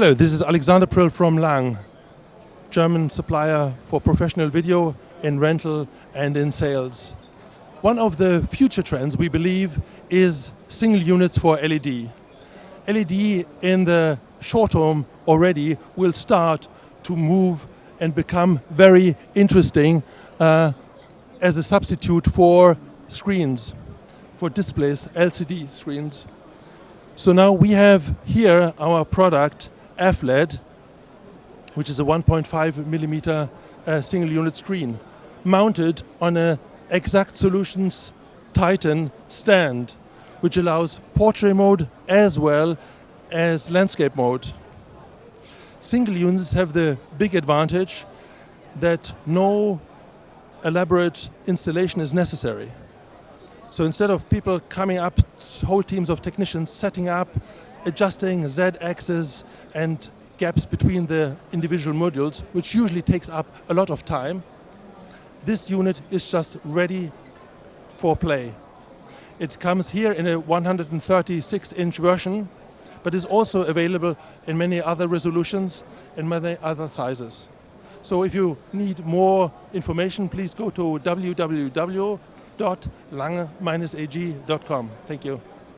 Hello, this is Alexander Prill from Lang, German supplier for professional video in rental and in sales. One of the future trends, we believe, is single units for LED. LED in the short term already will start to move and become very interesting as a substitute for screens, for displays, LCD screens. So now we have here our product fLED, which is a 1.5 millimeter single unit screen, mounted on a Exact Solutions Titan stand, which allows portrait mode as well as landscape mode. Single units have the big advantage that no elaborate installation is necessary. So instead of people coming up, whole teams of technicians setting up, adjusting Z-axis and gaps between the individual modules, which usually takes up a lot of time, this unit is just ready for play. It comes here in a 136-inch version, but is also available in many other resolutions and many other sizes. So if you need more information, please go to www.lange-ag.com. Thank you.